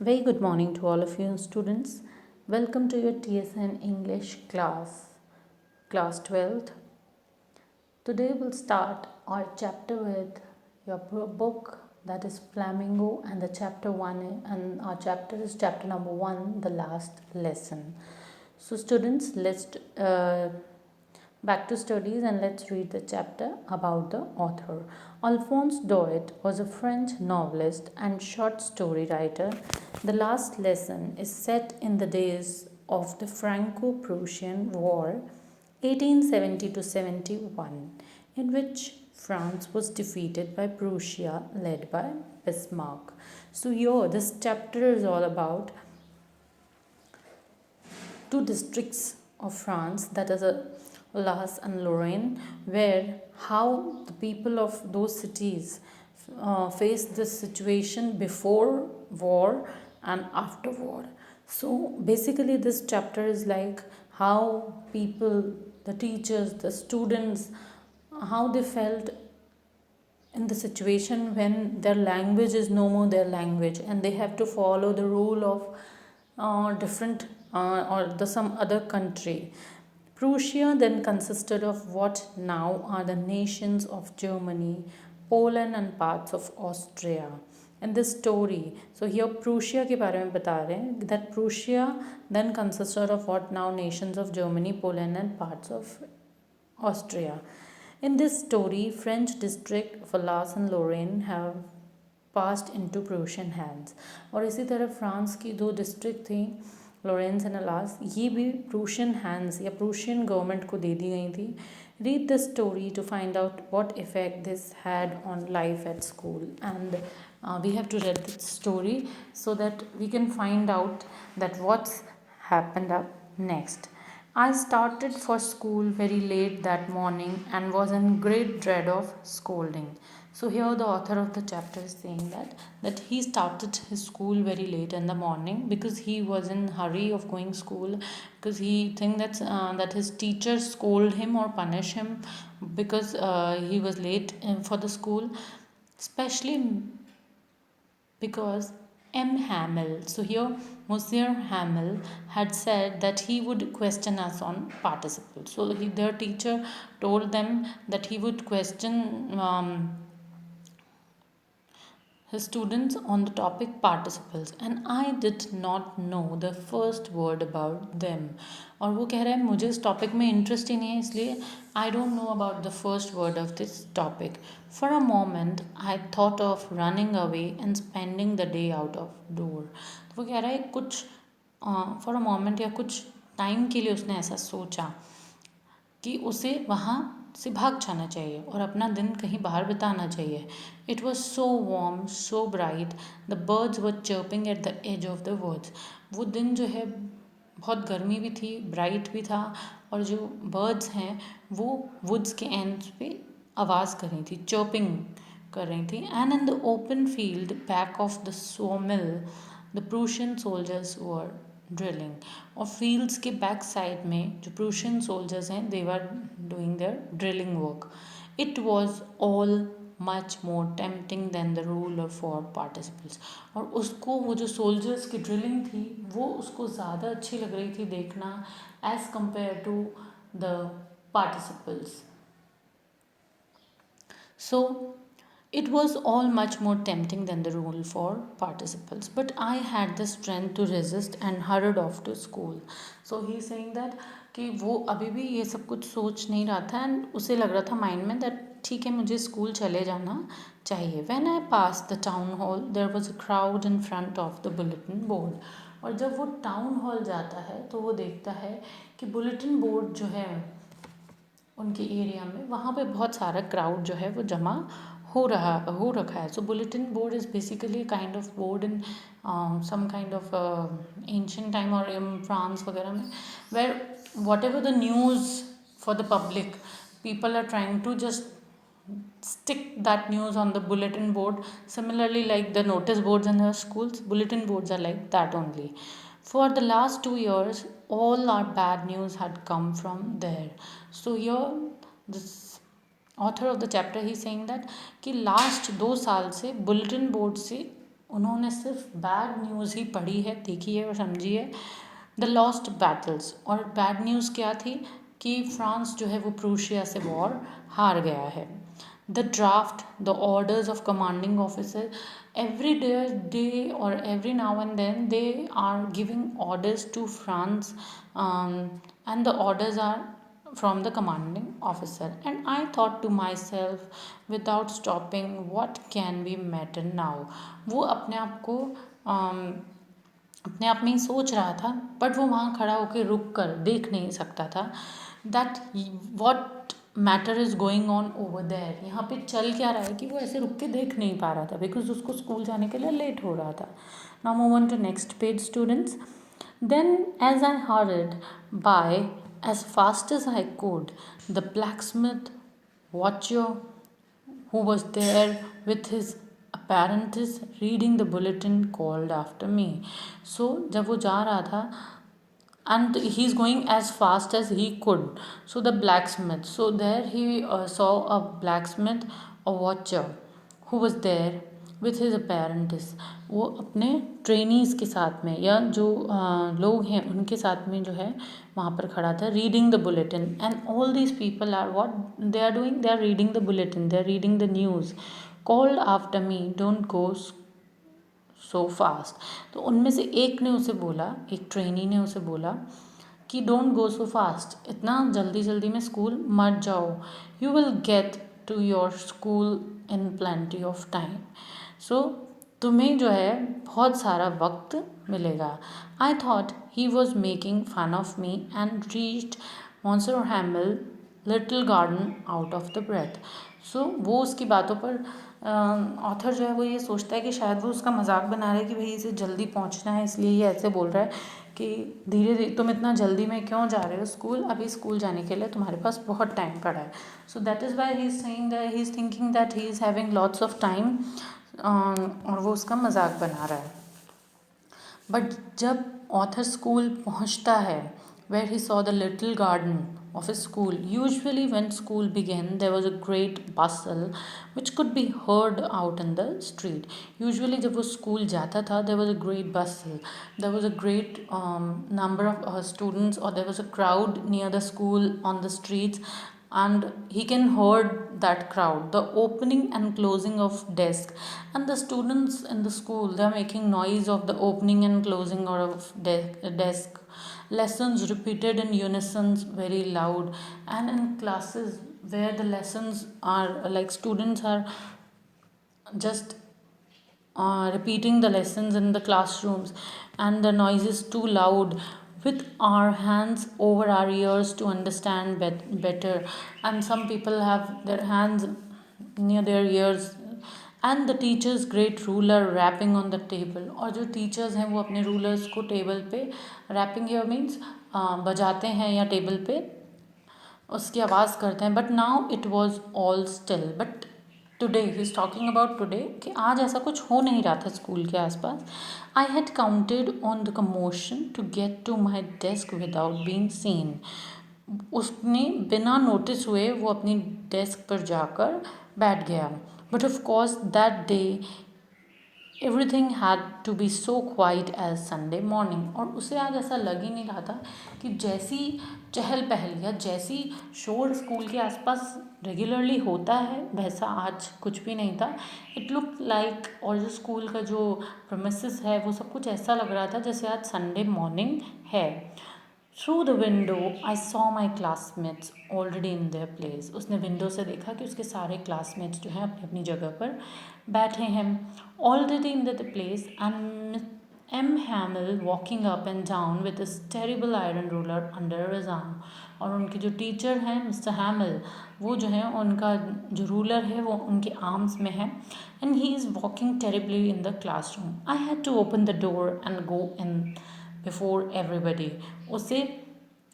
Very good morning to all of you students. Welcome to your TSN English class 12th. Today we'll start our chapter with your book, that is Flamingo, and the chapter 1, and our chapter is chapter number 1, the last lesson. So students, let's back to studies and let's read the chapter about the author. Alphonse Daudet was a French novelist and short story writer. The last lesson is set in the days of the Franco-Prussian War 1870 to 71, in which France was defeated by Prussia led by Bismarck. So here this chapter is all about two districts of France, that is Alsace and Lorraine, where how the people of those cities faced this situation before war and after war. So basically this chapter is like how people, the teachers, the students, how they felt in the situation when their language is no more their language and they have to follow the rule of different or the some other country. Prussia then consisted of what now are the nations of Germany, Poland and parts of Austria. In this story, so here Prussia के बारे में बता रहे हैं that Prussia then consisted of what now nations of Germany, Poland and parts of Austria. In this story, French district of Alsace and Lorraine have passed into Prussian hands. और इसी तरह France की दो डिस्ट्रिक्ट थी, Lawrence and alas, ये भी Prussian hands या Prussian government को दे दी गई थी. Read the story to find out what effect this had on life at school, and we have to read this story so that we can find out that what's happened up next. I started for school very late that morning and was in great dread of scolding. So here the author of the chapter is saying that he started his school very late in the morning because he was in hurry of going school, because he think that his teacher scold him or punish him because he was late for the school, especially because M. Hamel, so here Monsieur Hamel had said that he would question us on participles. So their teacher told them that he would question his students on the topic participles, and I did not know the first word about them. और वो कह रहा है मुझे इस topic में interest ही नहीं है, इसलिए I don't know about the first word of this topic. For a moment I thought of running away and spending the day out of door. तो वो कह रहा है कुछ फॉर अ मोमेंट या कुछ टाइम के लिए उसने ऐसा सोचा कि उसे वहाँ से भाग जाना चाहिए और अपना दिन कहीं बाहर बिताना चाहिए. It was so warm, so bright, the birds were chirping at the edge of the woods. वो दिन जो है बहुत गर्मी भी थी, ब्राइट भी था, और जो बर्ड्स हैं वो वुड्स के एंड्स पे आवाज़ कर रही थी, चर्पिंग कर रही थी. And in the open field back of the sawmill the Prussian soldiers were drilling. और फील्ड्स के बैक साइड में जो प्रूशियन सोल्जर्स हैं they were doing their drilling work. It was all much more tempting than the rule for participles. और उसको वो जो soldiers की ड्रिलिंग थी वो उसको ज़्यादा अच्छी लग रही थी देखना as compare to the participles. So it was all much more tempting than the rule for participles, but I had the strength to resist and hurried off to school. So he is saying that कि वो अभी भी ये सब कुछ सोच नहीं रहा था एंड उसे लग रहा था माइंड में दैट ठीक है मुझे स्कूल चले जाना चाहिए. When I pass the town hall there was a crowd in front of the bulletin board. और जब वो टाउन हॉल जाता है तो वो देखता है कि बुलेटिन बोर्ड जो है उनके एरिया में वहाँ पे बहुत सारा क्राउड जो है वो जमा हो रखा है. So bulletin board is basically kind of board in some kind of ancient time और इन फ्रांस वगैरह में, where whatever the news for the public people are trying to just stick that news on the bulletin board. Similarly, like the notice boards in the schools, bulletin boards are like that only. For the last 2 years all our bad news had come from there. So here this author of the chapter he is saying that कि last 2 साल से bulletin board से उन्होंने सिर्फ bad news ही पढ़ी है, देखी है और समझी है, द लॉस्ट बैटल्स। और बैड न्यूज़ क्या थी कि फ्रांस जो है वो प्रूशिया से वॉर हार गया है। The draft, the orders of commanding officer, every day or every now and then they are giving orders to France, and the orders are from the commanding officer. And I thought to myself without stopping, what can be matter now? वो अपने आप को अपने आप में ही सोच रहा था, बट वो वहाँ खड़ा होकर रुक कर देख नहीं सकता था that what matter is going on over there, यहाँ पे चल क्या रहा है, कि वो ऐसे रुक के देख नहीं पा रहा था बिकॉज उसको स्कूल जाने के लिए लेट हो रहा था. Now move on to next page students. Then as I heard by as fast as I could, the blacksmith watcher who was there with his apprentice reading the bulletin called after me. So जब वो जा रहा था and he's going as fast as he could, so the blacksmith, so there he saw a blacksmith, a watcher who was there with his apprentice. वो अपने trainees के साथ में या जो लोग हैं उनके साथ में जो है वहाँ पर खड़ा था, reading the bulletin. And all these people are what they are doing, they are reading the bulletin, they are reading the news called after me, don't go so fast. तो उनमें से एक ने उसे बोला, एक ट्रेनी ने उसे बोला कि डोंट गो सो फास्ट, इतना जल्दी जल्दी में स्कूल मत जाओ, you will get to your school in plenty of time. So तुम्हें जो है बहुत सारा वक्त मिलेगा. I thought he was making fun of me and reached monsieur Hamel little garden out of the breath. So वो उसकी बातों पर ऑथर जो है वो ये सोचता है कि शायद वो उसका मजाक बना रहा है कि भाई इसे जल्दी पहुंचना है, इसलिए ये ऐसे बोल रहा है कि धीरे धीरे तुम इतना जल्दी में क्यों जा रहे हो स्कूल, अभी स्कूल जाने के लिए तुम्हारे पास बहुत टाइम पड़ा है. So that is why he is saying that he is thinking that he is having lots of time, और वो उसका मजाक बना रहा है. बट जब ऑथर स्कूल पहुंचता है, where he saw the little garden of his school. Usually when school began there was a great bustle which could be heard out in the street. Usually जब वो स्कूल जाता था there was a great bustle, there was a great number of students, or there was a crowd near the school on the streets, and he can heard that crowd, the opening and closing of desk, and the students in the school, they are making noise of the opening and closing of desk, lessons repeated in unison very loud. And in classes where the lessons are like students are just repeating the lessons in the classrooms and the noise is too loud, with our hands over our ears to understand better, and some people have their hands near their ears, and the teacher's great ruler rapping on the table. और जो teachers हैं वो अपने rulers को table पे, wrapping here means बजाते हैं या टेबल पे उसकी आवाज़ करते हैं. But now it was all still. But today he is talking about today, कि आज ऐसा कुछ हो नहीं रहा था स्कूल के आसपास. I had counted on the commotion to get to my desk without being seen. उसने बिना नोटिस हुए वो अपनी डेस्क पर जाकर बैठ गया. But of course that day everything had to be so quiet as Sunday morning. और उसे आज ऐसा लग ही नहीं रहा था कि जैसी चहल पहल या जैसी शोर स्कूल के आसपास रेगुलरली होता है वैसा आज कुछ भी नहीं था. इट लुक लाइक, और जो स्कूल का जो प्रेमिसेस है वो सब कुछ ऐसा लग रहा था जैसे आज संडे मॉर्निंग है. Through the window I saw my classmates already in their place. उसने विंडो से देखा कि उसके सारे क्लासमेट्स जो हैं अपनी अपनी जगह पर बैठे हैं, already in the place. And M Hamel walking up and down with this terrible iron ruler under his arm. और उनके जो टीचर हैं मिस्टर हैमिल, वो जो है उनका जो रूलर है वो उनके आर्म्स में है. And he is walking terribly in the classroom. I had to open the door and go in before everybody. उसे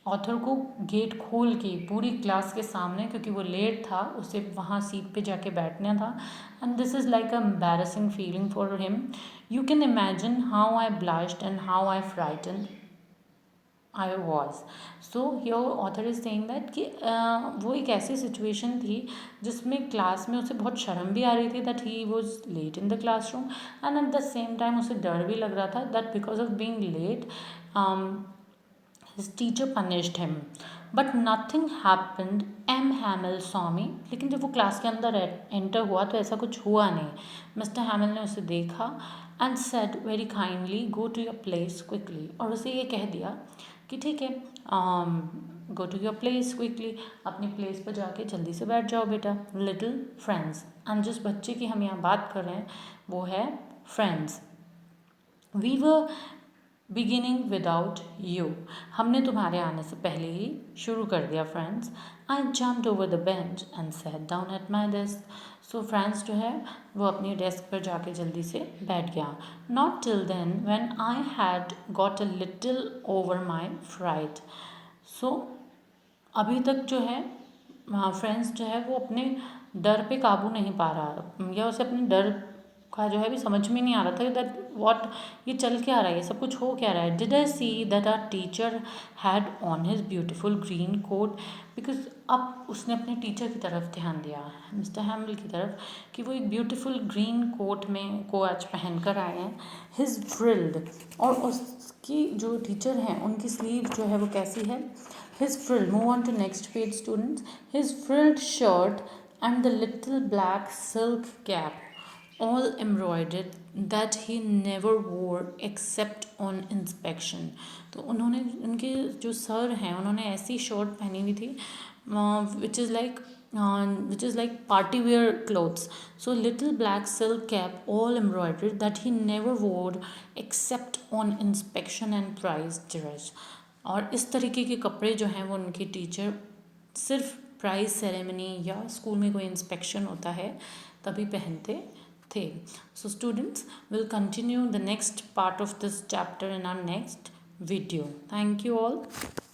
ऑथर को गेट खोल के पूरी क्लास के सामने, क्योंकि वो लेट था, उसे वहाँ सीट पे जाके बैठना था. And this is like a embarrassing feeling for him. You can imagine how I blushed and how I frighten. I was. So here author is saying that कि वो एक ऐसी सिचुएशन थी जिसमें क्लास में उसे बहुत शर्म भी आ रही थी that he was late in the classroom, and at the same time उसे डर भी लग रहा था that because of being late his teacher punished him. But nothing happened. M. Hamill saw me. लेकिन जब वो क्लास के अंदर एंटर हुआ तो ऐसा कुछ हुआ नहीं. मिस्टर हैमिल ने उसे देखा and said very kindly go to your place quickly, और उसे ये कह दिया कि ठीक है, go to your place quickly, अपनी प्लेस पर जाके जल्दी से बैठ जाओ बेटा. लिटिल फ्रेंड्स, एंड जिस बच्चे की हम यहाँ बात कर रहे हैं वो है friends. We were beginning without you, हमने तुम्हारे आने से पहले ही शुरू कर दिया friends. I jumped over the bench and sat down at my desk. So friends जो है वो अपनी डेस्क पर जाके जल्दी से बैठ गया. Not till then when I had got a little over my fright. So अभी तक जो है फ्रेंड्स जो है वो अपने डर पे काबू नहीं पा रहा, या उसे अपने डर का जो है भी समझ में नहीं आ रहा था दैट व्हाट, ये चल क्या रहा है, ये सब कुछ हो क्या रहा है. Did I see that our teacher had on his beautiful green coat. Because अब उसने अपने टीचर की तरफ ध्यान दिया, मिस्टर हैमिल की तरफ, कि वो एक ब्यूटीफुल ग्रीन कोट में को आज पहन कर आए हैं. हिज फ्रिल्ड, और उसकी जो टीचर हैं उनकी स्लीव जो है वो कैसी है. His frilled, move on to next page students. His frilled shirt and the little black silk cap, all embroidered, that he never wore except on inspection. तो उन्होंने उनके जो सर हैं उन्होंने ऐसी शर्ट पहनी हुई थी which is like party wear clothes. So little black silk cap all embroidered that he never wore except on inspection and prize dress. और इस तरीके के कपड़े जो हैं वो उनके टीचर सिर्फ प्राइज सेरेमनी या स्कूल में कोई इंस्पेक्शन होता है तभी पहनते थे. So students, will continue the next part of this chapter in our next video. Thank you all.